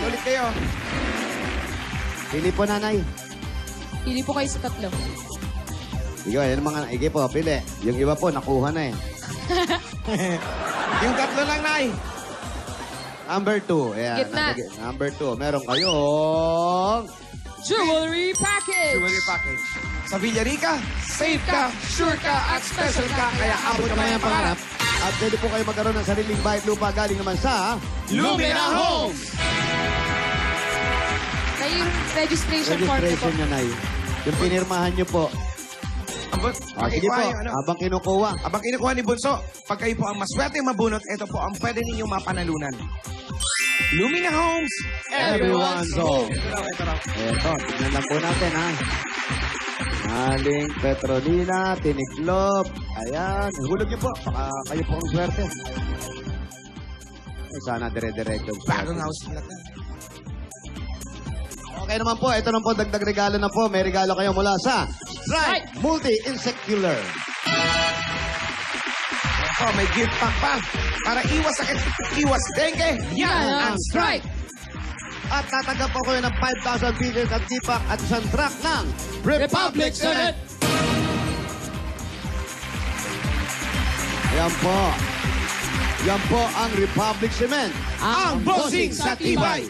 ulit kayo. Pili po, nanay. Pili po kayo sa tatlo. Ikaw, yan mga... Ige po, pili. Yung iba po, nakuha na eh. Yung tatlo lang, Nay. Number 2. Ayan. Gitna. Number 2. Meron kayong... Jewelry package! Jewelry package. Sa Villarica, safe ka, sure ka, at special ka. Kaya abot ka Kamay ang pangarap. At pwede po kayo magkaroon ng sariling bayad lupa galing naman sa... Lumina Homes! Kaya yung registration form ko po. Registration nyo, Nay. Yung pinirmahan nyo po. Sige po, habang kinukuha. Habang kinukuha ni Bunso, pag kayo po ang maswerte mabunot, ito po ang pwede ninyong mapanalunan. Lumina Homes, Everyone's home. Ito raw. Ito, tignan lang po natin, ha. Aling Petronila, Tiniklop. Ayan, hulog niyo po. Baka kayo po ang swerte. Ay, sana dire-diretso. Bagong house flat na. Okay naman po, ito naman po, dagdag regalo na po. May regalo kayo mula sa Strike Multi-Insectular. Oh, may gift pack pa. Para iwas sakit, iwas dengue. Yan ang Strike. At tatanggap po kayo ng 5,000 pieces at tipak at isang truck ng Republic Cement. Yan po. Yan po ang Republic Cement. Ang bossing sa tibay.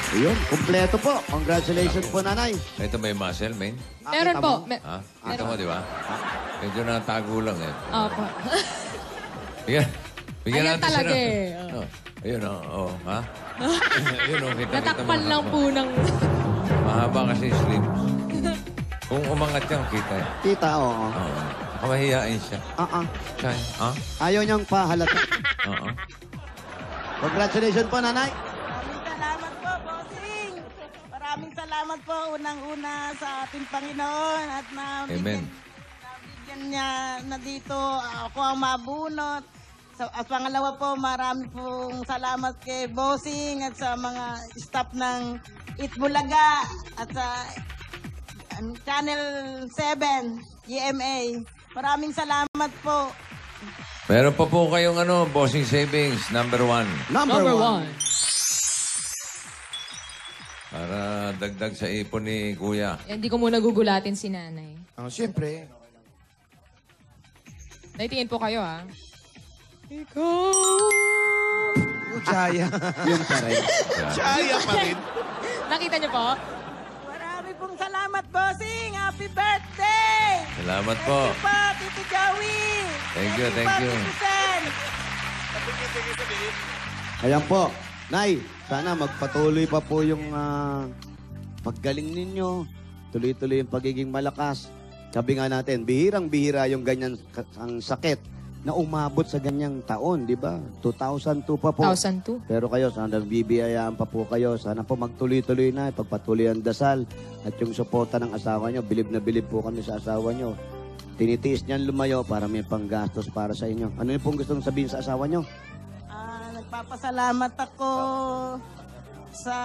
Ayun, kumpleto po. Congratulations po, nanay. Ito may muscle, man. Meron Kita po. mo? Ha? Kita mo, di ba? Medyo natago lang eh. Opo. Bigyan Ayan natin talaga siya. eh. Oh. Ayun, oh. Ha? Ayun, oh. Kita Natakpan mo. lang po ng... Mahaba kasi slim. Kung umangat yan, kita eh. Tita, oo. Oo. Nakamahiyain siya. Siya, ha? Ayaw niyang pahalata. Oo. Congratulations po, nanay. Salamat po, bossing. Maraming salamat po unang-una sa ating Panginoon at Amen. nabigyan niya na dito ako ang mabunot. At pangalawa po, marami pong salamat kay bossing at sa mga staff ng Itbulaga at sa Channel 7, GMA. Maraming salamat po. Meron pa po kayong bossing savings, number 1. Number one. Para dagdag sa ipon ni Kuya. Hindi ko muna gugulatin si nanay. Oh, siyempre. Naitingin po kayo, ha? Jaya. Yun pa rin. Jaya pa rin. Nakita niyo po? Marami pong salamat, bossing. Happy birthday! Salamat po. Thank you po, Tito Joey. Thank you, thank you. Tito Sen. Ayan po. Nay, sana magpatuloy pa po yung paggaling ninyo. Tuloy-tuloy yung pagiging malakas. Sabi nga natin, bihirang-bihira yung ganyan ang sakit na umabot sa ganyang taon, di ba? 2002 pa po. 2002. Pero kayo, sana bibiyayaan pa po kayo. Sana po magtuloy-tuloy na, pagpatuloy ang dasal. At yung suporta ng asawa nyo, bilib na bilib po kami sa asawa nyo. Tinitiis niyan lumayo para may panggastos para sa inyo. Ano yung pong gustong sabihin sa asawa nyo? Nagpapasalamat ako sa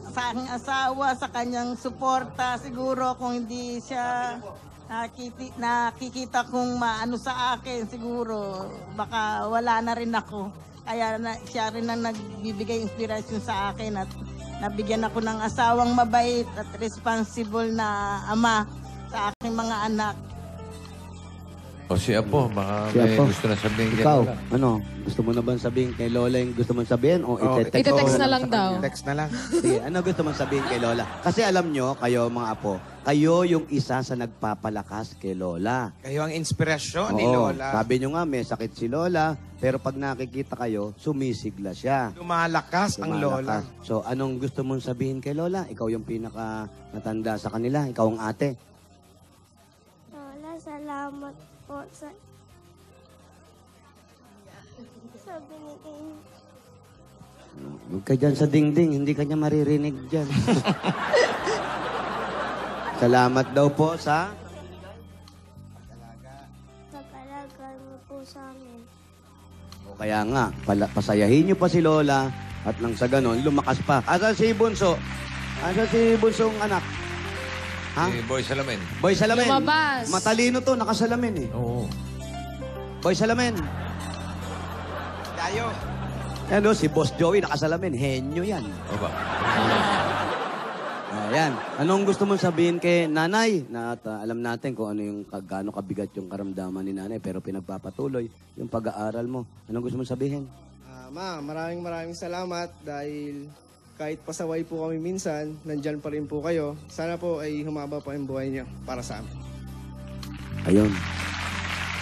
aking asawa, sa kanyang suporta. Siguro kung hindi siya nakikita kong maano sa akin, siguro baka wala na rin ako. Kaya siya rin ang nagbibigay inspirasyon sa akin at nabigyan ako ng asawang mabait at responsible na ama sa aking mga anak. O si Apo, baka Si may Apo. gusto na sabihin kay Ikaw, Lola. ano? Gusto mo na bang sabihin kay Lola yung gusto mong sabihin? O ite-text Ite-text mo na lang sa daw. kanya? Text na lang. Sige, ano gusto mong sabihin kay Lola? Kasi alam nyo, kayo mga apo, kayo yung isa sa nagpapalakas kay Lola. Kayo ang inspirasyon ni Oo, Lola. sabi nyo nga, may sakit si Lola, pero pag nakikita kayo, sumisigla siya. Lumalakas ang Lola. Lumalakas. So, anong gusto mong sabihin kay Lola? Ikaw yung pinaka matanda sa kanila, ikaw ang ate. Lola, salamat po sa binigay. Huwag ka dyan sa dingding, hindi ka niya maririnig dyan. Salamat daw po sa... Pag-alaga niyo po sa amin. O kaya nga, pasayahin niyo pa si Lola at nang sa ganon, lumakas pa. Asan si Bunso? Asan si Bunsong anak? Ha? Si Boy Salamin. Boy Salamin. Lumabas. Matalino to, nakasalamin eh. Oo. Boy Salamin. Dayo. Ano, si Boss Joey, nakasalamin. Henyo yan. Aba. Ayan. Anong gusto mong sabihin kay nanay? Na alam natin kung ano yung gaano kabigat yung karamdaman ni nanay pero pinagpapatuloy yung pag-aaral mo. Anong gusto mong sabihin? Ma, maraming salamat dahil kahit pasaway po kami minsan, nandyan pa rin po kayo. Sana po ay humaba pa yung buhay niyo para sa amin. Ayun.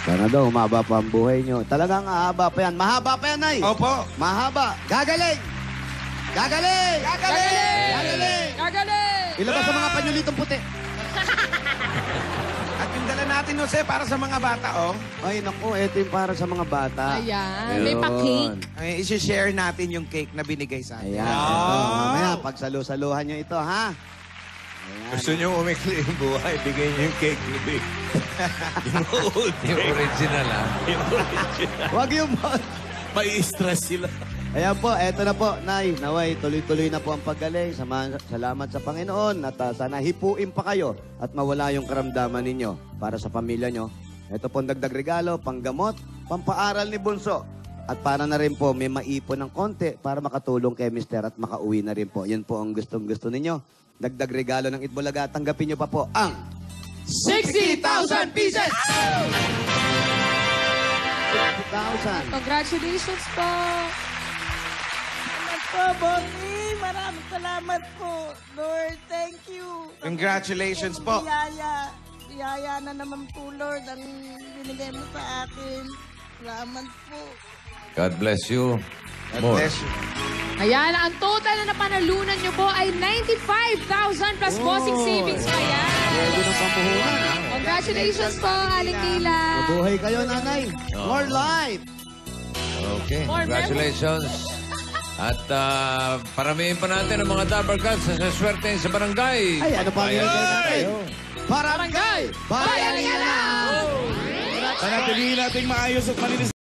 Sana daw, humaba pa ang buhay nyo. Talagang ahaba pa yan. Mahaba pa yan, Nay. Opo. Mahaba. Gagaling! Gagaling! Gagaling! Gagaling! Gagaling! Ilabas sa mga panyulitong puti. At yung dala natin, Jose, para sa mga bata, oh. Ay, naku, ito yung para sa mga bata. Ayan. May Ayun. pa-cake. Ay, isi-share natin yung cake na binigay sa atin. Ayan. Ito, mamaya, pagsalu-saluhan nyo ito, ha? Ayan. Gusto niyo umikli yung buhay, bigay niyo yung cake ni Vic. Yung original, ha? Huwag yung... May stress sila. Ayan po, eto na po, Nay. Naway, tuloy-tuloy na po ang paggaling. Salamat sa Panginoon at sana hipuin pa kayo at mawala yung karamdaman ninyo para sa pamilya nyo. Ito po ang dagdag regalo, panggamot, pampaaral ni Bunso. At para na rin po may maipon ng konti para makatulong kay Mister at makauwi na rin po. Yan po ang gustong-gusto ninyo. Dagdag regalo ng Itbulaga. Tanggapin nyo pa po ang 60,000 pieces! 60,000. Congratulations po. Salamat po, Bossing. Maraming salamat po. Lord, thank you. Congratulations po. Biyaya. Biyaya na naman po, Lord, ang binigay mo sa akin. Salamat po. God bless you. God More. bless you. Ayan, ang total na napanalunan nyo po ay 95,000 plus bossing savings pa yan. Pwede ng pamuhunan. Congratulations po, Aling Mila. Mabuhay kayo, Nanay. More life. Okay, More congratulations. At paramihin pa natin ang mga Dabber Cats sa swerte sa barangay. Ay, ano pa ang Bayan ilagay natin? tayo. Barangay! Bayanihan na! Panatilihin nating maayos at malinis